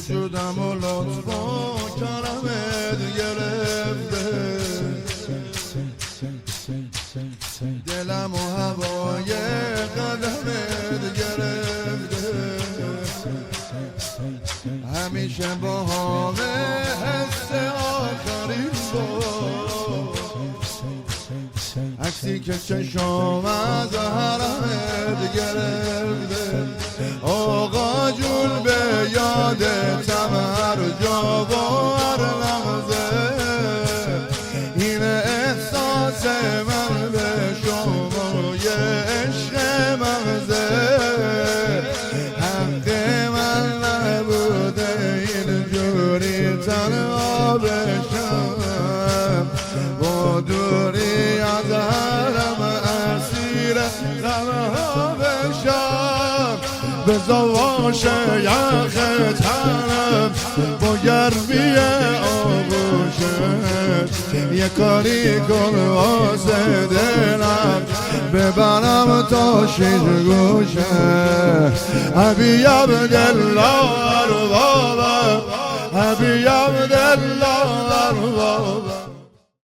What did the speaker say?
شدم و لطف و کرمت گرفته دلم و هوای قدمت گرفته همیشه با همه حس آخرین بود عکسی که چشم از حرمت گرفته آقا جون به یادتم هر جا و هر لحظه این احساس من به شمای عشق مغزه حق من نبوده اینجوری تنها بشم با دوری از حرم اسیر غمها بشم به زواش یخ تنم با گرمی آغوشت یه کاری کن واسه دلم ببرم تا شیش گوشه حبی عبدالله اربابم حبی عبدالله